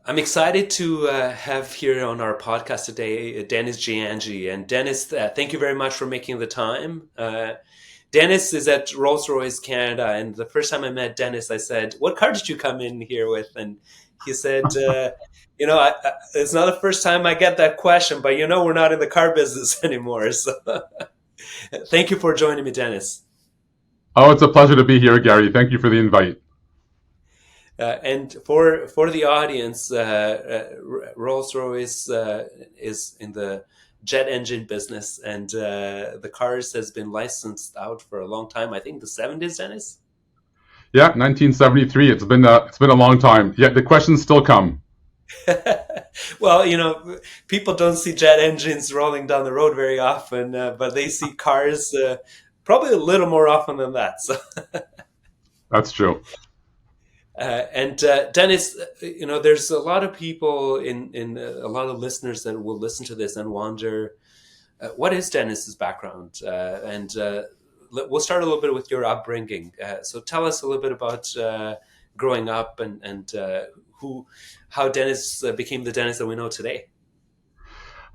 I'm excited to have here on our podcast today Denis Giangi. And Denis, thank you very much for making the time. Denis is at Rolls-Royce Canada, and the first time I met Denis, I said, "What car did you come in here with?" And he said, "It's not the first time I get that question, but we're not in the car business anymore." So, thank you for joining me, Denis. Oh, it's a pleasure to be here, Gary. Thank you for the invite. And for the audience, Rolls-Royce is in the jet engine business, and the cars has been licensed out for a long time. I think the 70s, Dennis. Yeah, 1973. It's been a long time. Yet the questions still come. Well, people don't see jet engines rolling down the road very often, but they see cars probably a little more often than that. So. That's true. And Dennis, there's a lot of people in a lot of listeners that will listen to this and wonder, what is Dennis's background? And we'll start a little bit with your upbringing. So tell us a little bit about growing up and how Dennis became the Dennis that we know today.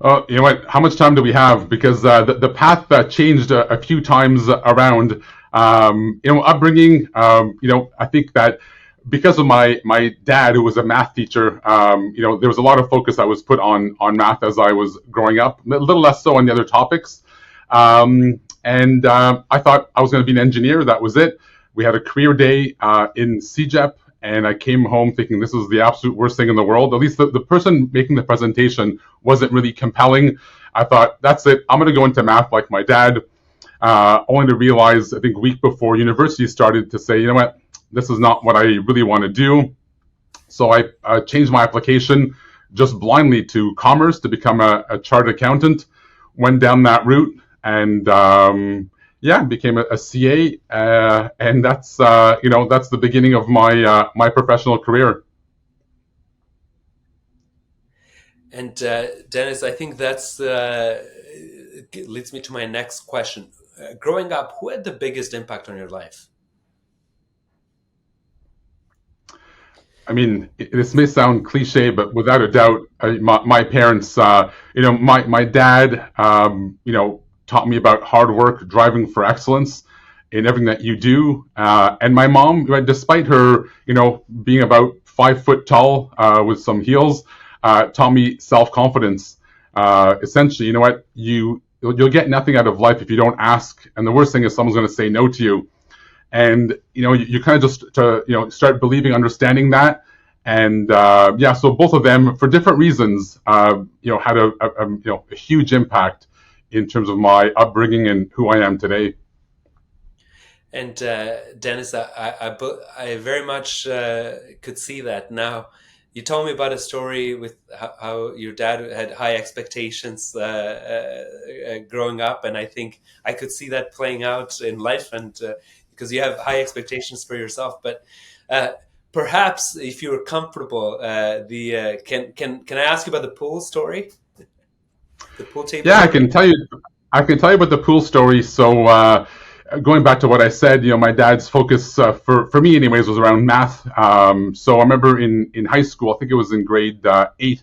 You know what? How much time do we have? Because the path changed a few times around. Upbringing. I think that because of my dad, who was a math teacher, there was a lot of focus that was put on math as I was growing up. A little less so on the other topics. And I thought I was going to be an engineer. That was it. We had a career day in CEGEP, and I came home thinking this was the absolute worst thing in the world. At least the person making the presentation wasn't really compelling. I thought, that's it. I'm going to go into math like my dad. Only to realize, I think, a week before university started, to say, you know what, this is not what I really want to do. So I changed my application just blindly to commerce to become a chartered accountant. Went down that route and became a CA, and that's the beginning of my professional career. And Dennis, I think that's leads me to my next question. Growing up, who had the biggest impact on your life? I mean, this may sound cliche, but without a doubt, my parents, my dad, taught me about hard work, driving for excellence in everything that you do. And my mom, despite her, being about 5 foot tall with some heels, taught me self-confidence. Essentially, you know what, you'll get nothing out of life if you don't ask. And the worst thing is someone's going to say no to you. And you kind of just start believing, understanding that, and so both of them, for different reasons, had a huge impact in terms of my upbringing and who I am today. And Dennis, I very much could see that. Now, you told me about a story with how your dad had high expectations growing up, and I think I could see that playing out in life, and because you have high expectations for yourself. But perhaps, if you were comfortable, can I ask you about the pool story, the pool table Yeah, I story? can tell you. I can tell you about the pool story. So going back to what I said, my dad's focus for me, anyways, was around math. So I remember in high school, I think it was in grade 8.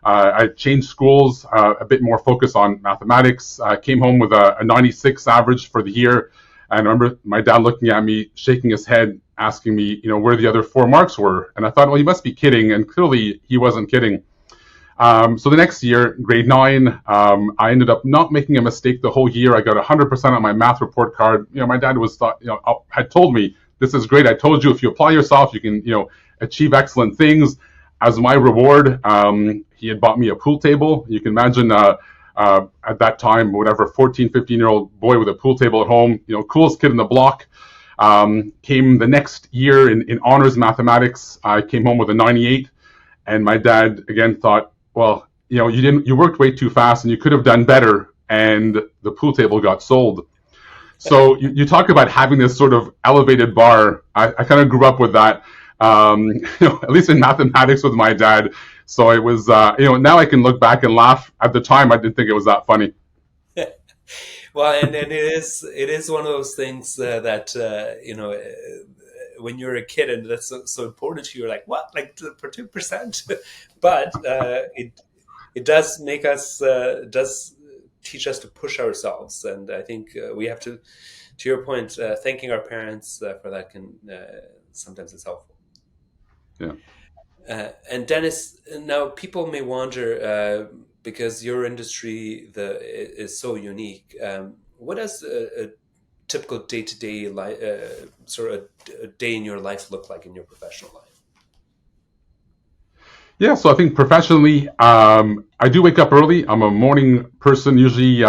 I changed schools, a bit more focus on mathematics. I came home with a 96 average for the year. And I remember my dad looking at me, shaking his head, asking me, where the other 4 marks were. And I thought, well, he must be kidding. And clearly he wasn't kidding. So the next year, grade 9, I ended up not making a mistake the whole year. I got 100% on my math report card. My dad had told me, this is great. I told you, if you apply yourself, you can, achieve excellent things. As my reward, he had bought me a pool table. You can imagine, at that time, whatever, 14, 15-year-old boy with a pool table at home, coolest kid in the block. Came the next year in honors mathematics. I came home with a 98. And my dad, again, thought, well, you worked way too fast and you could have done better. And the pool table got sold. So you talk about having this sort of elevated bar. I kind of grew up with that, at least in mathematics with my dad. So it was, now I can look back and laugh. At the time, I didn't think it was that funny. Well, and it is one of those things that when you're a kid and that's so important to you, you're like, what, like for 2%? But it does make us does teach us to push ourselves, and I think we have to your point, thanking our parents for that can sometimes it's helpful. Yeah. And Dennis, now people may wonder because your industry is so unique. What does a typical day-to-day life, sort of a day in your life look like in your professional life? Yeah, so I think professionally, I do wake up early. I'm a morning person, usually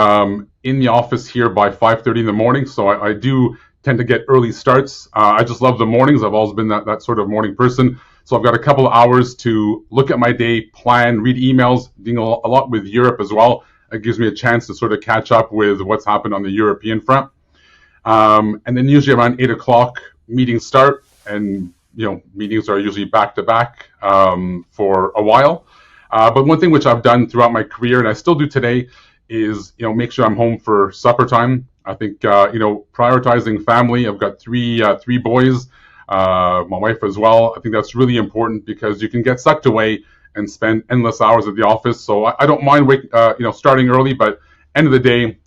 in the office here by 5:30 in the morning. So I do tend to get early starts. I just love the mornings. I've always been that sort of morning person. So I've got a couple of hours to look at my day, plan, read emails, doing a lot with Europe as well. It gives me a chance to sort of catch up with what's happened on the European front. And then usually around 8 o'clock, meetings start, and meetings are usually back to back for a while. But one thing which I've done throughout my career, and I still do today, is make sure I'm home for supper time. I think prioritizing family. I've got three boys, my wife as well. I think that's really important because you can get sucked away and spend endless hours at the office. So I don't mind starting early, but end of the day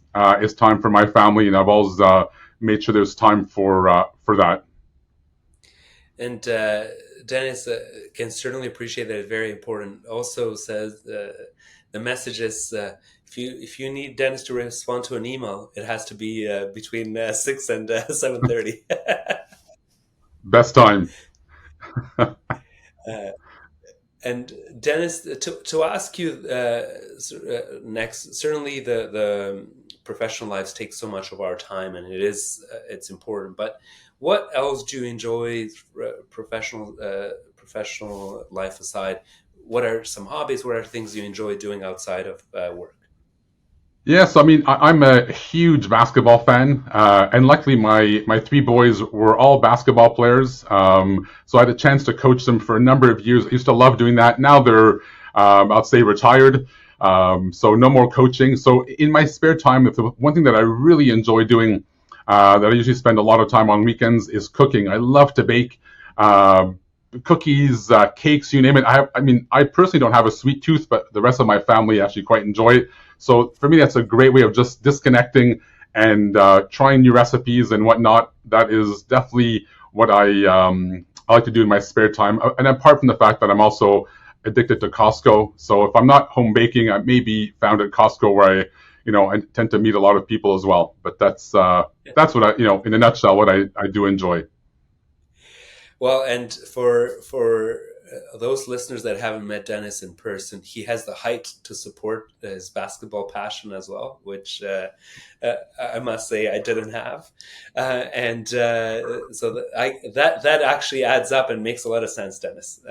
is time for my family, and I've always made sure there's time for that. And Dennis can certainly appreciate that. It's very important. Also says the message is if you need Dennis to respond to an email, it has to be between 6 and 7:30. Best time. And Dennis, to ask you next, certainly the professional lives take so much of our time, and it's important. But what else do you enjoy professional life aside? What are some hobbies? What are things you enjoy doing outside of work? Yeah, so I mean, I'm a huge basketball fan, and luckily my three boys were all basketball players. So I had a chance to coach them for a number of years. I used to love doing that. Now they're, I'll say, retired. So no more coaching. So in my spare time, if the one thing that I really enjoy doing, that I usually spend a lot of time on weekends, is cooking. I love to bake. Cookies, cakes, you name it. I personally don't have a sweet tooth, but the rest of my family actually quite enjoy it. So for me, that's a great way of just disconnecting and trying new recipes and whatnot. That is definitely what I like to do in my spare time. And apart from the fact that I'm also addicted to Costco, so if I'm not home baking, I may be found at Costco where I tend to meet a lot of people as well. But that's what I, in a nutshell, what I do enjoy. Well, and for those listeners that haven't met Dennis in person, he has the height to support his basketball passion as well, which I must say I didn't have, and so that actually adds up and makes a lot of sense, Dennis.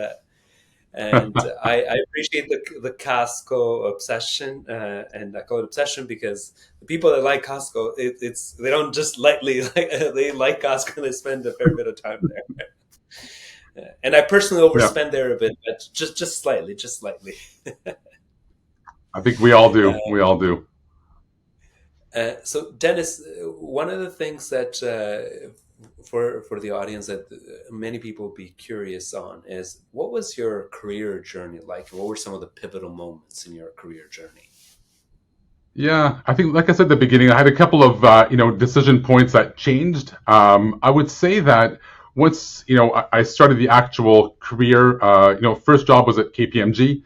And I appreciate the Costco obsession, and I call it obsession because the people that like Costco, they don't just lightly they like Costco and they spend a fair bit of time there. And I personally overspend there a bit, but just slightly. I think we all do. We all do. So, Dennis, one of the things that for the audience that many people will be curious on is, what was your career journey like? What were some of the pivotal moments in your career journey? Yeah, I think, like I said at the beginning, I had a couple of decision points that changed. I would say that once I started the actual career, first job was at KPMG.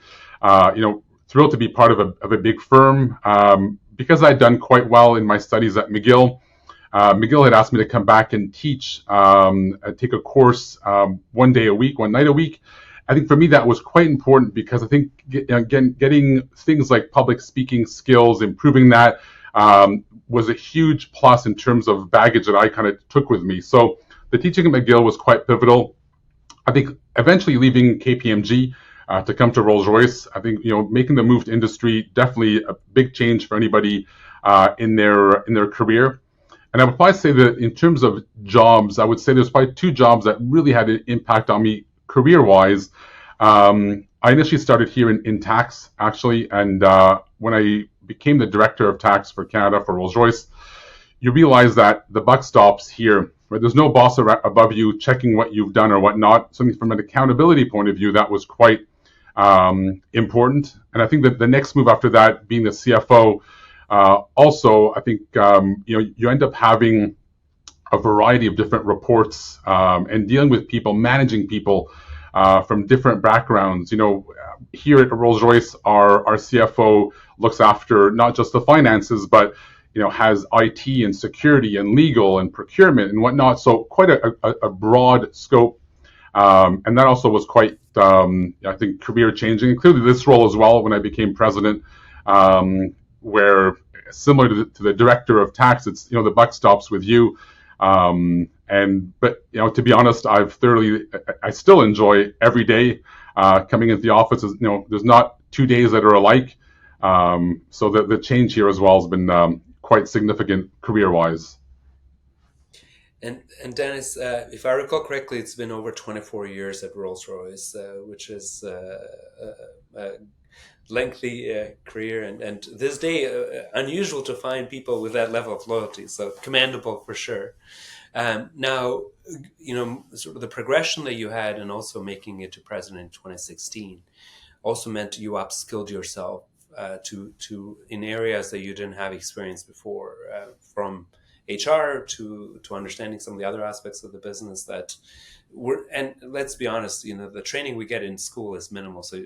Thrilled to be part of a big firm, because I'd done quite well in my studies at McGill. McGill had asked me to come back and teach, take a course one night a week. I think for me that was quite important because I think getting things like public speaking skills, improving that, was a huge plus in terms of baggage that I kind of took with me. So the teaching at McGill was quite pivotal. I think eventually leaving KPMG to come to Rolls-Royce, I think making the move to industry, definitely a big change for anybody in their career. And I would probably say that in terms of jobs, I would say there's probably two jobs that really had an impact on me career-wise. I initially started here in tax, actually, and when I became the director of tax for Canada for Rolls-Royce, you realize that the buck stops here right? There's no boss above you checking what you've done or whatnot. So from an accountability point of view, that was quite important. And I think that the next move after that, being the CFO, also, I think you end up having a variety of different reports and dealing with people, managing people from different backgrounds. Here at Rolls-Royce, our CFO looks after not just the finances, but has IT and security and legal and procurement and whatnot. So quite a broad scope. And that also was quite, I think, career changing, including this role as well when I became president, where similar to the director of tax, it's, the buck stops with you. But to be honest, I still enjoy every day coming into the office. There's not 2 days that are alike. So the change here as well has been quite significant career-wise. And Denis, if I recall correctly, it's been over 24 years at Rolls-Royce, which is a lengthy career, and this day unusual to find people with that level of loyalty. So commendable for sure. Now, sort of the progression that you had, and also making it to president in 2016, also meant you upskilled yourself to in areas that you didn't have experience before, from HR to understanding some of the other aspects of the business that were. And let's be honest, the training we get in school is minimal, so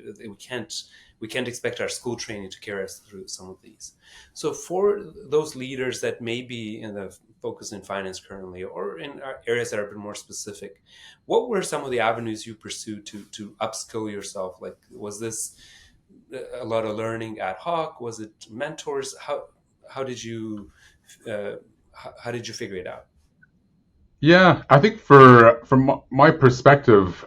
we can't expect our school training to carry us through some of these. So for those leaders that may be in the focus in finance currently, or in areas that are a bit more specific, what were some of the avenues you pursued to upskill yourself? Like, was this a lot of learning ad hoc? Was it mentors? How did you figure it out? Yeah, I think from my perspective,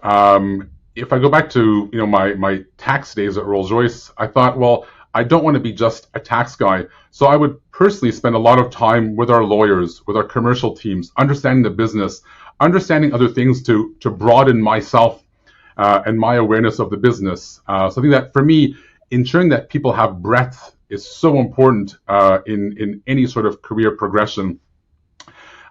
if I go back to my tax days at Rolls-Royce, I thought, well, I don't want to be just a tax guy. So I would personally spend a lot of time with our lawyers, with our commercial teams, understanding the business, understanding other things to broaden myself and my awareness of the business. So I think that for me, ensuring that people have breadth is so important in any sort of career progression.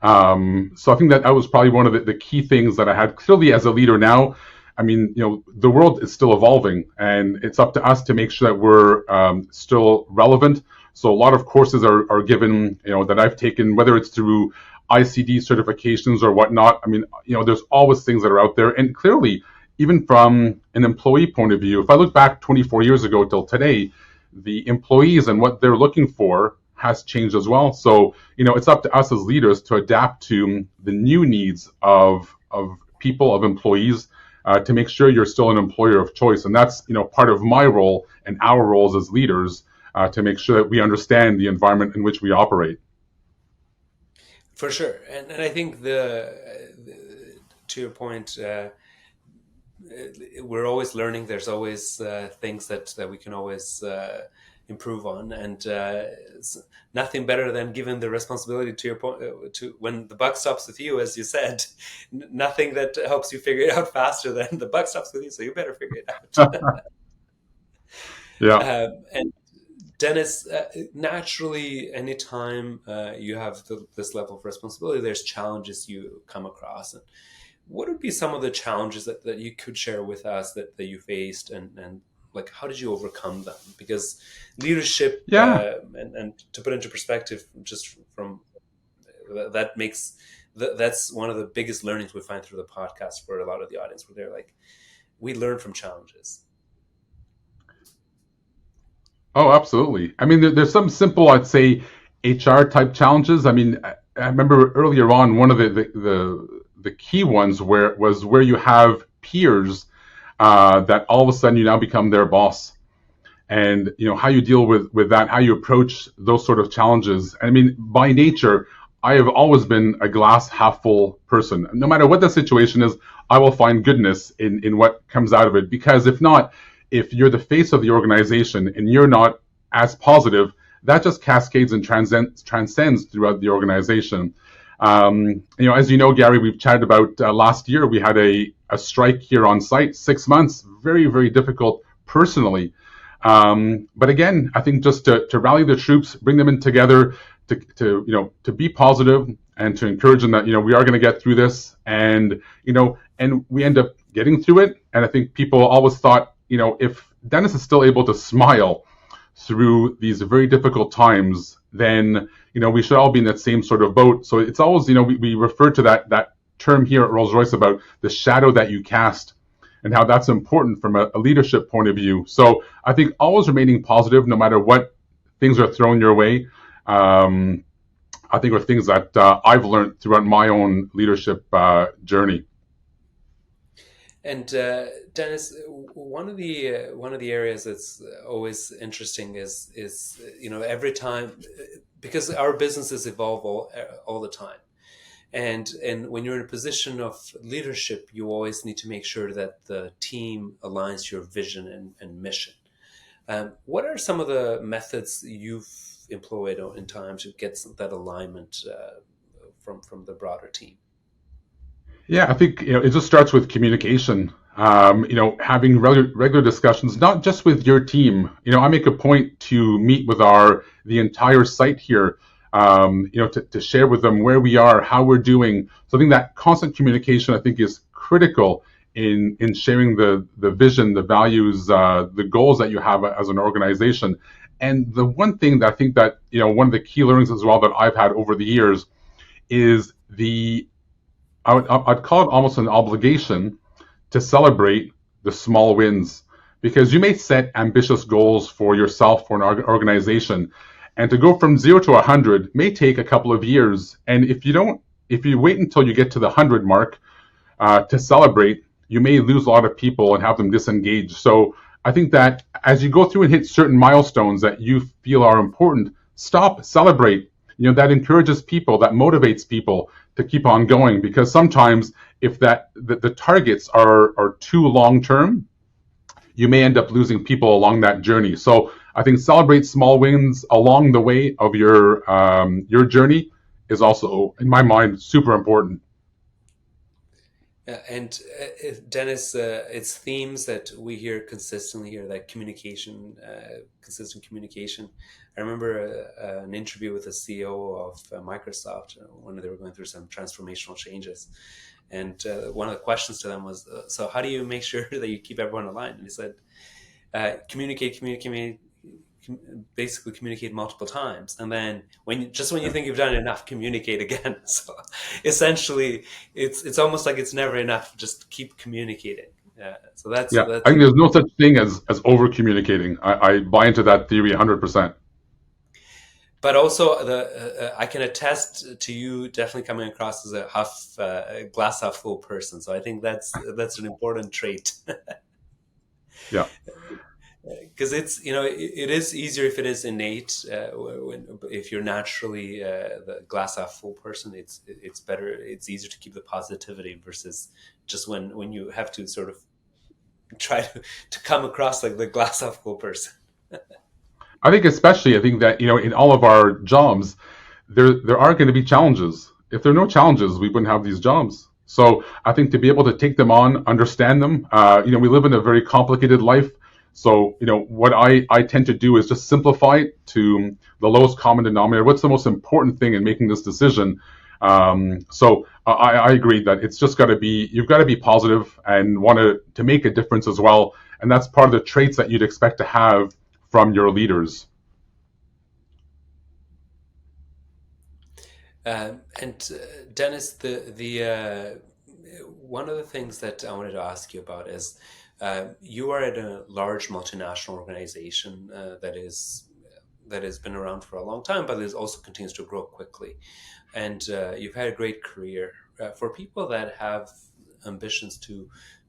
So I think that was probably one of the key things that I had. Clearly, as a leader now, I mean, the world is still evolving, and it's up to us to make sure that we're still relevant. So a lot of courses are given, that I've taken, whether it's through ICD certifications or whatnot. I mean, there's always things that are out there. And clearly, even from an employee point of view, if I look back 24 years ago till today, the employees and what they're looking for has changed as well. So, it's up to us as leaders to adapt to the new needs of people, of employees, to make sure you're still an employer of choice. And that's, part of my role and our roles as leaders, to make sure that we understand the environment in which we operate. For sure. And I think to your point, we're always learning. There's always things that we can always improve on, and nothing better than giving the responsibility to your point to when the buck stops with you, as you said. Nothing that helps you figure it out faster than the buck stops with you, so you better figure it out. Yeah. And Denis, naturally, anytime you have this level of responsibility, there's challenges you come across. And what would be some of the challenges that you could share with us that you faced, and like, how did you overcome them? Because leadership, and to put into perspective, just from that's one of the biggest learnings we find through the podcast for a lot of the audience, where they're like, we learn from challenges. Oh, absolutely. I mean, there's some simple, I'd say, HR type challenges. I mean, I remember earlier on, one of the key ones where you have peers that all of a sudden you now become their boss, and how you deal with that, how you approach those sort of challenges. I mean, by nature, I have always been a glass half full person. No matter what the situation is, I will find goodness in what comes out of it, because if you're the face of the organization and you're not as positive, that just cascades and transcends throughout the organization. As you know, Gary, we've chatted about last year, we had a strike here on site, 6 months, very, very difficult personally. But again, I think just to rally the troops, bring them in together, to be positive and to encourage them that, we are going to get through this, and, and we end up getting through it. And I think people always thought, if Denis is still able to smile through these very difficult times, then, we should all be in that same sort of boat. So it's always, we refer to that term here at Rolls-Royce about the shadow that you cast and how that's important from a leadership point of view. So I think always remaining positive no matter what things are thrown your way, I think are things that I've learned throughout my own leadership journey. And Denis, one of the areas that's always interesting is every time, because our businesses evolve all the time, and when you're in a position of leadership, you always need to make sure that the team aligns to your vision and mission. What are some of the methods you've employed in time to get that alignment from the broader team? Yeah, I think it just starts with communication. Having regular discussions, not just with your team. I make a point to meet with the entire site here. To share with them where we are, how we're doing. So I think that constant communication, I think, is critical in sharing the vision, the values, the goals that you have as an organization. And the one thing that I think that one of the key learnings as well that I've had over the years is I'd call it almost an obligation to celebrate the small wins, because you may set ambitious goals for yourself, for an organization, and to go from 0 to 100 may take a couple of years. And if you wait until you get to the 100 mark to celebrate, you may lose a lot of people and have them disengage. So I think that as you go through and hit certain milestones that you feel are important, stop, celebrate. That encourages people, that motivates people to keep on going, because sometimes if the targets are too long term, you may end up losing people along that journey. So I think celebrate small wins along the way of your journey is also, in my mind, super important. And Denis, it's themes that we hear consistently here, that communication, consistent communication. I remember an interview with the CEO of Microsoft when they were going through some transformational changes. And one of the questions to them was, so how do you make sure that you keep everyone aligned? And he said, communicate, basically communicate multiple times, and then when you think you've done enough, communicate again. So essentially it's almost like it's never enough, just keep communicating. So that's I think there's no such thing as over communicating. I buy into that theory 100%. But also I can attest to you definitely coming across as a glass half full person. So I think that's an important trait. Yeah. Because it's it is easier if it is innate. If you're naturally the glass half full person, it's better. It's easier to keep the positivity versus just when you have to sort of try to come across like the glass half full person. I think that in all of our jobs, there are going to be challenges. If there are no challenges, we wouldn't have these jobs. So I think to be able to take them on, understand them. We live in a very complicated life. So, what I tend to do is just simplify it to the lowest common denominator. What's the most important thing in making this decision? So I agree that it's just you've got to be positive and want to make a difference as well. And that's part of the traits that you'd expect to have from your leaders. And Denis, the one of the things that I wanted to ask you about is, you are at a large multinational organization that has been around for a long time, but it also continues to grow quickly. And you've had a great career. For people that have ambitions to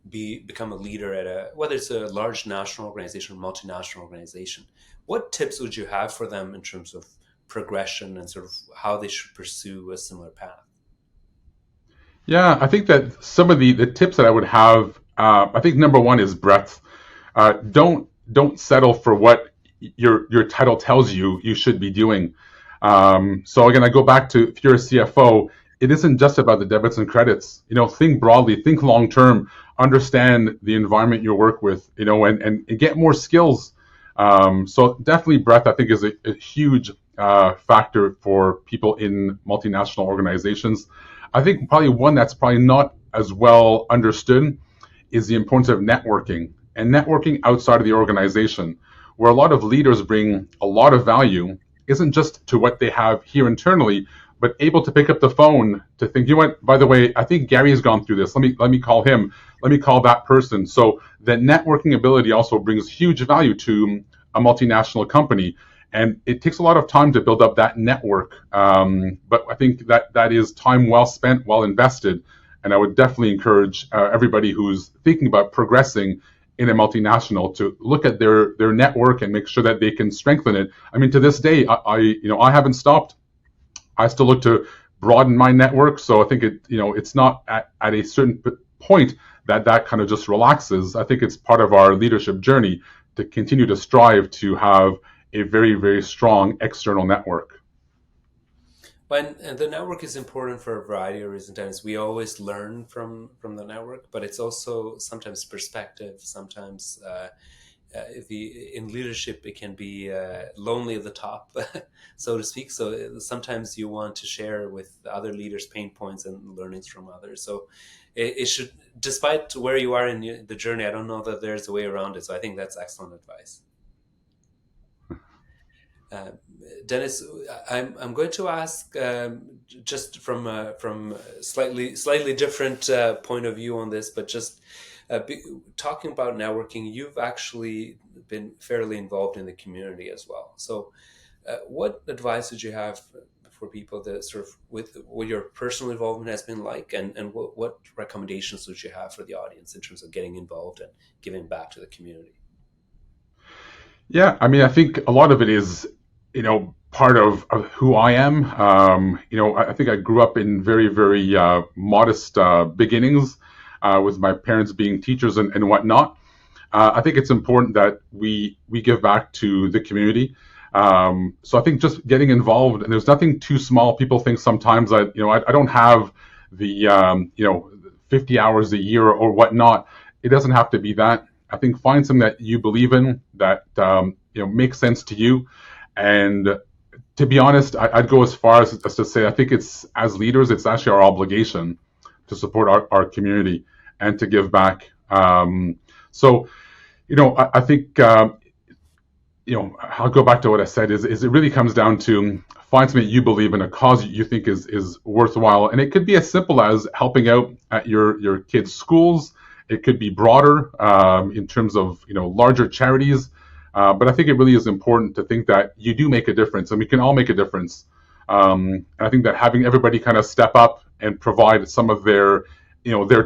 become a leader at whether it's a large national organization or multinational organization, what tips would you have for them in terms of progression and sort of how they should pursue a similar path? Yeah, I think that some of the tips that I would have, I think number one is breadth. Don't settle for what your title tells you should be doing. So again, I go back to, if you're a CFO, it isn't just about the debits and credits. Think broadly, think long term, understand the environment you work with, and get more skills. So definitely breadth, I think, is a huge factor for people in multinational organizations. I think probably one that's probably not as well understood is the importance of networking and networking outside of the organization, where a lot of leaders bring a lot of value, isn't just to what they have here internally, but able to pick up the phone to think, you know what, by the way, I think Gary's gone through this. Let me call him. Let me call that person. So the networking ability also brings huge value to a multinational company. And it takes a lot of time to build up that network. But I think that is time well spent, well invested. And I would definitely encourage everybody who's thinking about progressing in a multinational to look at their network and make sure that they can strengthen it. I mean, to this day, I haven't stopped. I still look to broaden my network. So I think it's not at a certain point that kind of just relaxes. I think it's part of our leadership journey to continue to strive to have a very, very strong external network. And the network is important for a variety of reasons. Dennis. We always learn from the network, but it's also sometimes perspective. Sometimes the in leadership it can be lonely at the top, so to speak. So sometimes you want to share with other leaders pain points and learnings from others. So it should, despite where you are in the journey, I don't know that there's a way around it. So I think that's excellent advice. Uh, Dennis, I'm going to ask just from slightly different point of view on this, but just talking about networking, you've actually been fairly involved in the community as well. So, what advice would you have for people that sort of with what your personal involvement has been like, and what recommendations would you have for the audience in terms of getting involved and giving back to the community? Yeah, I mean, I think a lot of it is, part of who I am. I think I grew up in very, very modest beginnings with my parents being teachers and whatnot. I think it's important that we give back to the community. So I think just getting involved, and there's nothing too small. People think sometimes that, I don't have the, 50 hours a year or whatnot. It doesn't have to be that. I think find something that you believe in that, makes sense to you. And to be honest, I'd go as far as to say I think it's, as leaders, it's actually our obligation to support our community and to give back. So, I think, I'll go back to what I said is it really comes down to find something you believe in, a cause you think is worthwhile. And it could be as simple as helping out at your kids' schools. It could be broader in terms of, larger charities. But I think it really is important to think that you do make a difference, and we can all make a difference. And I think that having everybody kind of step up and provide some of their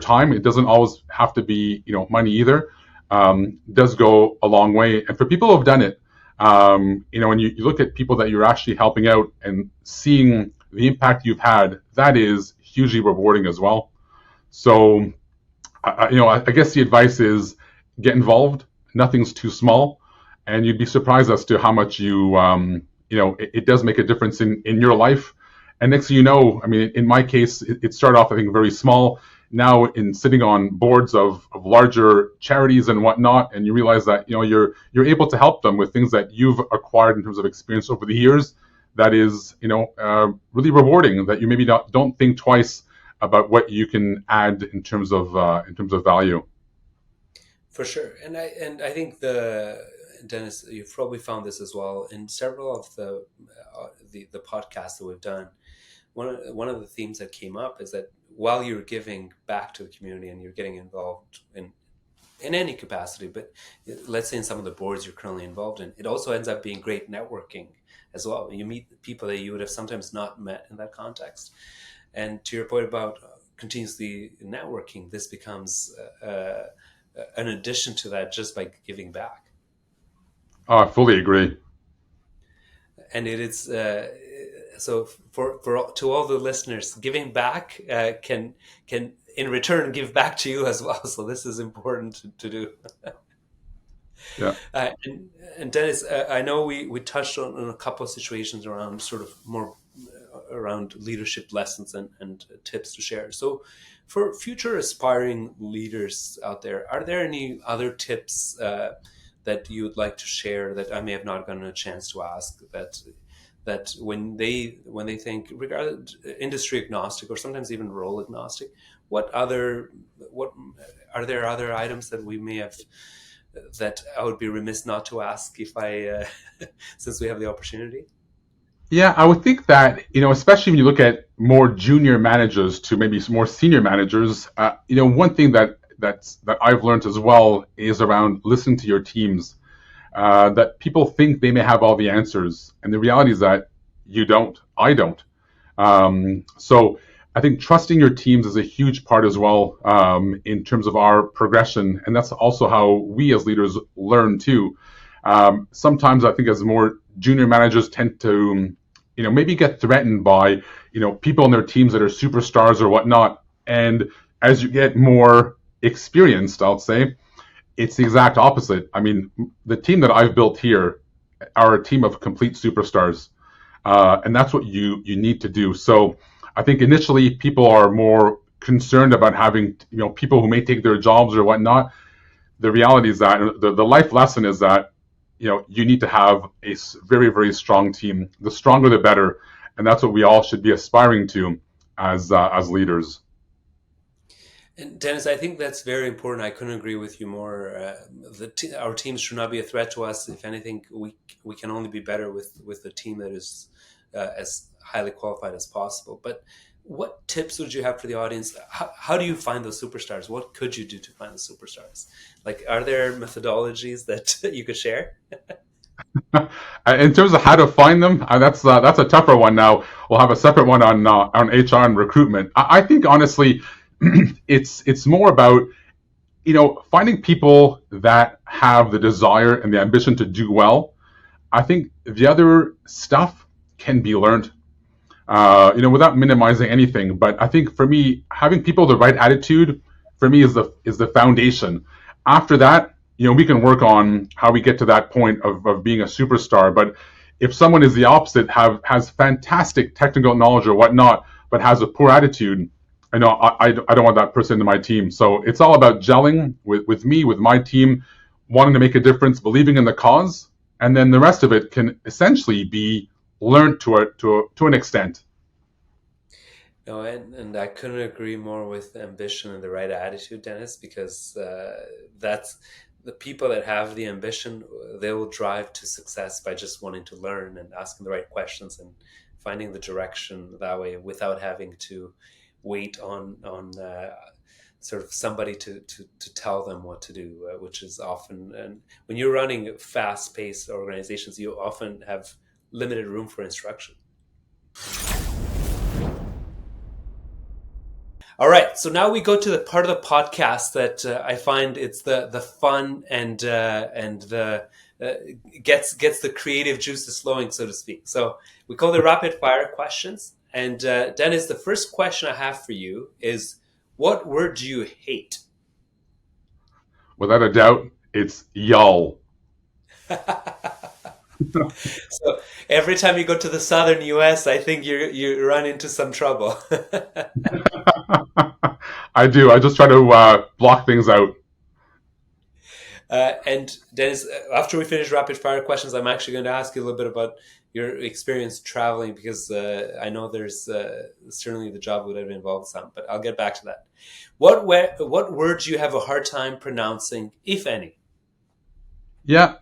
time, it doesn't always have to be, money either, does go a long way. And for people who have done it, when you look at people that you're actually helping out and seeing the impact you've had, that is hugely rewarding as well. So, I guess the advice is get involved. Nothing's too small, and you'd be surprised as to how much it does make a difference in your life. And next thing you know, I mean, in my case, it started off, I think, very small. Now, in sitting on boards of larger charities and whatnot, and you realize that you're able to help them with things that you've acquired in terms of experience over the years. That is, really rewarding. That you maybe don't think twice about what you can add in terms of value. For sure, and I think Dennis, you've probably found this as well in several of the podcasts that we've done. One of the themes that came up is that while you're giving back to the community and you're getting involved in any capacity, but let's say in some of the boards you're currently involved in, it also ends up being great networking as well. You meet people that you would have sometimes not met in that context. And to your point about continuously networking, this becomes an addition to that just by giving back. Oh, I fully agree. And it is so for to all the listeners, giving back can in return give back to you as well. So this is important to do. Yeah. And Dennis, I know we touched on a couple of situations around sort of more around leadership lessons and tips to share. So for future aspiring leaders out there, are there any other tips that you would like to share that I may have not gotten a chance to ask that when they think, regardless, industry agnostic or sometimes even role agnostic, what are there other items that we may have that I would be remiss not to ask if I since we have the opportunity? Yeah, I would think that, especially when you look at more junior managers to maybe some more senior managers, one thing that I've learned as well is around listening to your teams. That people think they may have all the answers, and the reality is that you don't. I don't. So I think trusting your teams is a huge part as well, in terms of our progression, and that's also how we as leaders learn too. Sometimes I think as more junior managers tend to, maybe get threatened by, people in their teams that are superstars or whatnot, and as you get more experienced, I'll say, it's the exact opposite. I mean, the team that I've built here are a team of complete superstars, and that's what you need to do. So I think initially people are more concerned about having, people who may take their jobs or whatnot. The reality is that the life lesson is that, you need to have a very, very strong team. The stronger, the better, and that's what we all should be aspiring to as leaders. And Dennis, I think that's very important. I couldn't agree with you more. Our teams should not be a threat to us. If anything, we can only be better with a team that is as highly qualified as possible. But what tips would you have for the audience? How do you find those superstars? What could you do to find the superstars? Like, are there methodologies that you could share? In terms of how to find them, that's a tougher one. Now we'll have a separate one on HR and recruitment. I think honestly, it's more about, finding people that have the desire and the ambition to do well. I think the other stuff can be learned, without minimizing anything. But I think for me, having people the right attitude for me is the foundation. After that, we can work on how we get to that point of being a superstar. But if someone is the opposite, has fantastic technical knowledge or whatnot, but has a poor attitude, I don't want that person in my team. So it's all about gelling with me, with my team, wanting to make a difference, believing in the cause, and then the rest of it can essentially be learned to an extent. No, and I couldn't agree more with ambition and the right attitude, Dennis, because that's the people that have the ambition, they will drive to success by just wanting to learn and asking the right questions and finding the direction that way without having to wait on sort of somebody to tell them what to do, which is often, and when you're running fast-paced organizations, you often have limited room for instruction. All right, so now we go to the part of the podcast that I find it's the fun and the gets the creative juices flowing, so to speak. So we call it rapid fire questions. And Dennis, the first question I have for you is, what word do you hate? Without a doubt, it's y'all. So every time you go to the southern U.S., I think you run into some trouble. I do. I just try to block things out. And Dennis, after we finish rapid fire questions, I'm actually going to ask you a little bit about your experience traveling, because I know there's certainly the job would have involved some, but I'll get back to that. What words do you have a hard time pronouncing, if any? Yeah,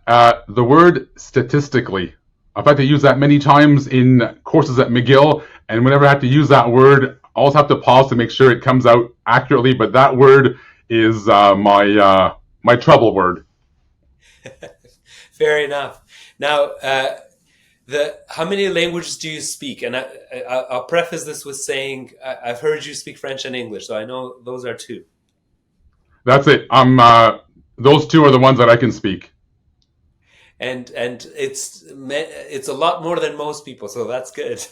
the word statistically. I've had to use that many times in courses at McGill, and whenever I have to use that word, I always have to pause to make sure it comes out accurately. But that word is my trouble word. Fair enough. Now, how many languages do you speak? And I'll preface this with saying I've heard you speak French and English, so I know those are two. That's it. Those two are the ones that I can speak. And it's a lot more than most people, so that's good.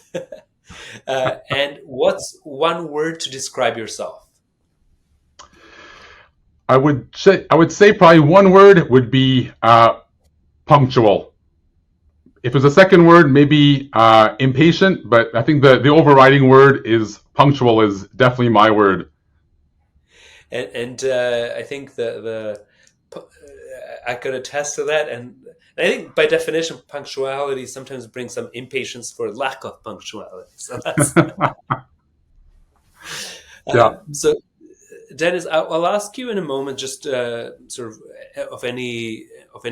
And what's one word to describe yourself? I would say probably one word would be punctual. If it's a second word, maybe impatient, but I think the overriding word is punctual is definitely my word. And I think I could attest to that. And I think by definition, punctuality sometimes brings some impatience for lack of punctuality. So that's Yeah. so. Dennis, I'll ask you in a moment, just sort of any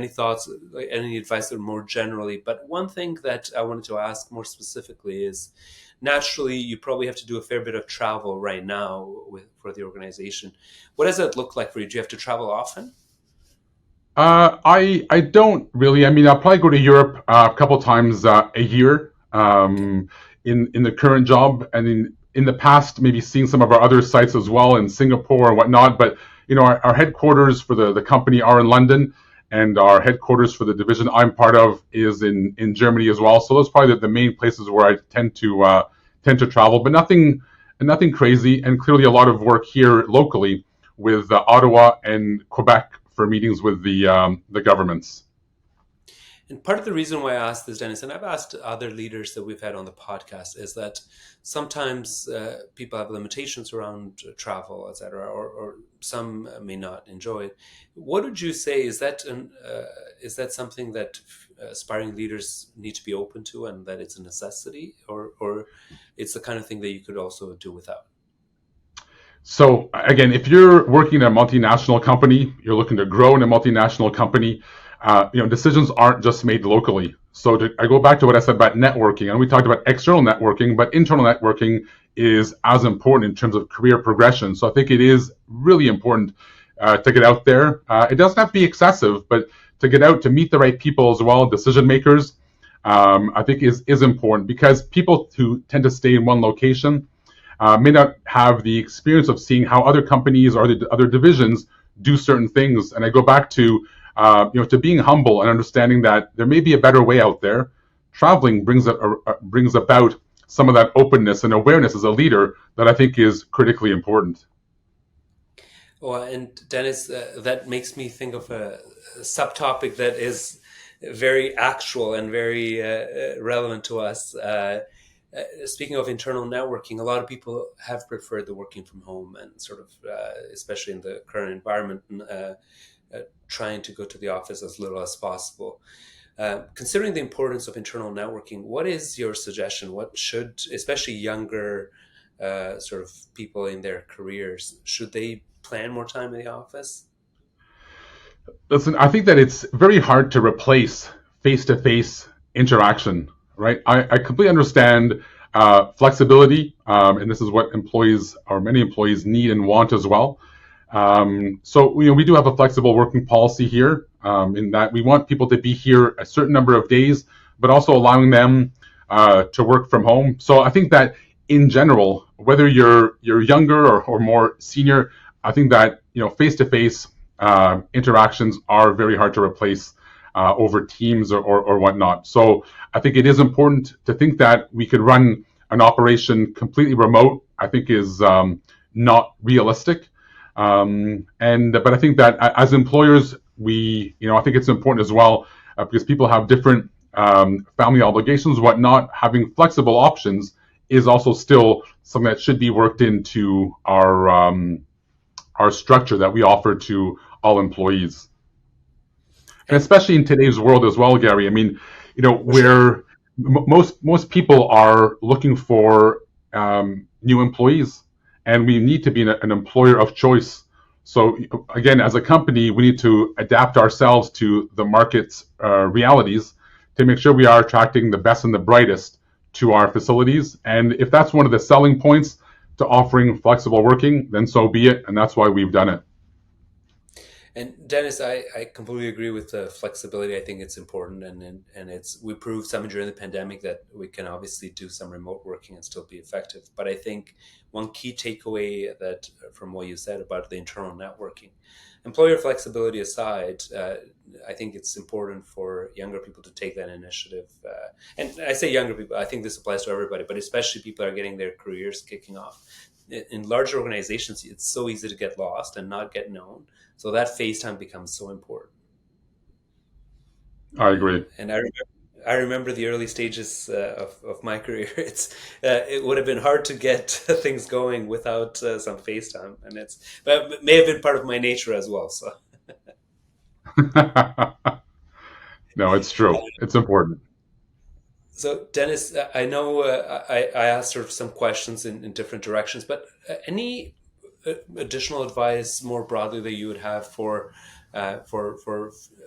thoughts, like any advice, or more generally. But one thing that I wanted to ask more specifically is, naturally, you probably have to do a fair bit of travel right now for the organization. What does that look like for you? Do you have to travel often? I don't really. I mean, I'll probably go to Europe a couple times a year Okay. in the current job, and in the past, maybe seeing some of our other sites as well in Singapore and whatnot. But our headquarters for the company are in London, and our headquarters for the division I'm part of is in Germany as well. So those are probably the main places where I tend to travel, but nothing crazy, and clearly a lot of work here locally with Ottawa and Quebec for meetings with the governments. And part of the reason why I asked this, Dennis, and I've asked other leaders that we've had on the podcast, is that sometimes people have limitations around travel, etc., or some may not enjoy it. What would you say is that something that aspiring leaders need to be open to, and that it's a necessity, or it's the kind of thing that you could also do without? So again, if you're working in a multinational company, you're looking to grow in a multinational company. Decisions aren't just made locally. So I go back to what I said about networking, and we talked about external networking, but internal networking is as important in terms of career progression. So I think it is really important to get out there. It doesn't have to be excessive, but to get out to meet the right people as well, decision makers, I think is important because people who tend to stay in one location may not have the experience of seeing how other companies or the other divisions do certain things. And I go back to being humble and understanding that there may be a better way out there. Traveling brings about some of that openness and awareness as a leader that I think is critically important. Well, and Dennis, that makes me think of a subtopic that is very actual and very relevant to us. Speaking of internal networking, a lot of people have preferred the working from home and sort of, especially in the current environment, trying to go to the office as little as possible. Considering the importance of internal networking, what is your suggestion? What should, especially younger sort of people in their careers, should they plan more time in the office? Listen, I think that it's very hard to replace face-to-face interaction, right? I completely understand flexibility, and this is what employees or many employees need and want as well. So we do have a flexible working policy here in that we want people to be here a certain number of days, but also allowing them to work from home. So I think that in general, whether you're younger or more senior, I think that face-to-face interactions are very hard to replace over Teams or whatnot. So I think it is important to think that we could run an operation completely remote. I think is not realistic. But I think that as employers, I think it's important as well because people have different family obligations, whatnot. Having flexible options is also still something that should be worked into our structure that we offer to all employees, and And especially in today's world as well, Gary. I mean, for sure. where most people are looking for new employees, and we need to be an employer of choice. So again, as a company, we need to adapt ourselves to the market's realities to make sure we are attracting the best and the brightest to our facilities. And if that's one of the selling points to offering flexible working, then so be it. And that's why we've done it. And Dennis, I completely agree with the flexibility. I think it's important, and it's we proved some during the pandemic that we can obviously do some remote working and still be effective. But I think one key takeaway that from what you said about the internal networking, employer flexibility aside, I think it's important for younger people to take that initiative. And I say younger people, I think this applies to everybody, but especially people are getting their careers kicking off. In larger organizations, it's so easy to get lost and not get known. So that FaceTime becomes so important. I agree. And I remember the early stages of my career. It would have been hard to get things going without some FaceTime, and but it may have been part of my nature as well. So No, it's true. It's important. So, Dennis, I know I asked sort of some questions in different directions, but any additional advice more broadly that you would have for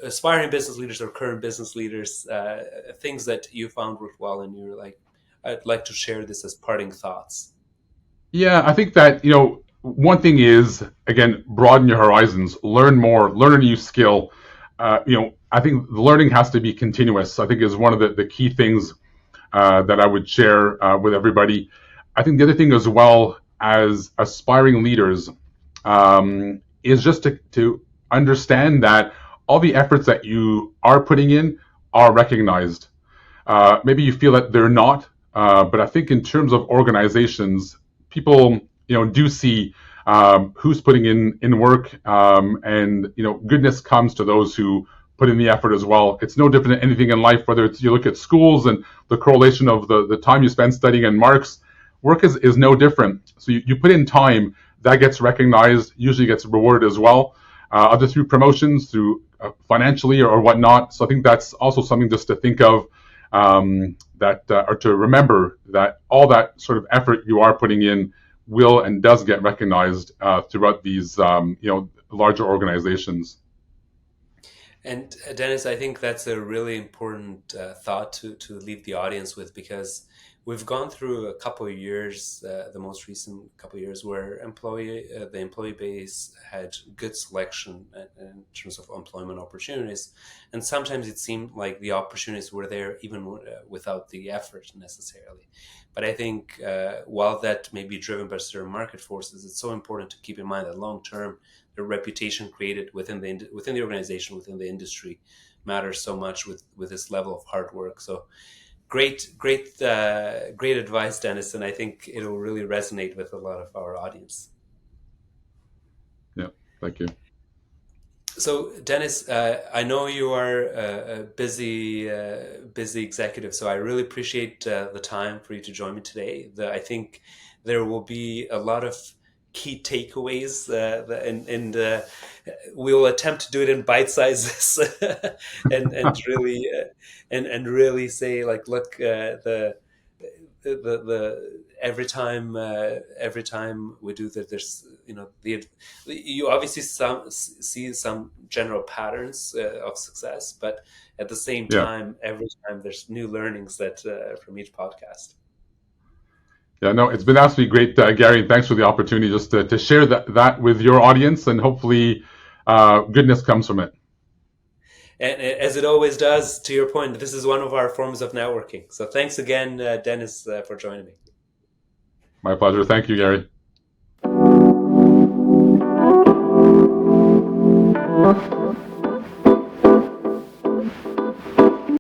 aspiring business leaders or current business leaders, things that you found worthwhile and you're like, I'd like to share this as parting thoughts. Yeah, I think that, one thing is, again, broaden your horizons, learn more, learn a new skill. I think the learning has to be continuous. I think is one of the key things that I would share with everybody. I think the other thing as well as aspiring leaders is just to understand that all the efforts that you are putting in are recognized. Maybe you feel that they're not, but I think in terms of organizations, people do see who's putting in work, and goodness comes to those who put in the effort as well. It's no different than anything in life. Whether it's you look at schools and the correlation of the time you spend studying and marks, work is no different. So you put in time, that gets recognized, usually gets rewarded as well, either through promotions, through financially or whatnot. So I think that's also something just to think of, that or to remember that all that sort of effort you are putting in will and does get recognized throughout these larger organizations. And Dennis, I think that's a really important thought to leave the audience with, because we've gone through a couple of years, the most recent couple of years, where the employee base had good selection in terms of employment opportunities, and sometimes it seemed like the opportunities were there even without the effort necessarily. But I think while that may be driven by certain market forces, it's so important to keep in mind that long term the reputation created within the organization, within the industry, matters so much with this level of hard work. So great advice, Dennis, and I think it'll really resonate with a lot of our audience. Yeah, thank you. So, Dennis, I know you are a busy executive, so I really appreciate the time for you to join me today. I think there will be a lot of key takeaways, and we will attempt to do it in bite sizes, and really and really say like, look, the every time we do that, there's you obviously see some general patterns of success, but at the same Yeah. time, every time there's new learnings that from each podcast. Yeah, no, it's been absolutely great, Gary, and thanks for the opportunity just to share that with your audience, and hopefully goodness comes from it. And as it always does, to your point, this is one of our forms of networking. So thanks again, Dennis, for joining me. My pleasure. Thank you, Gary.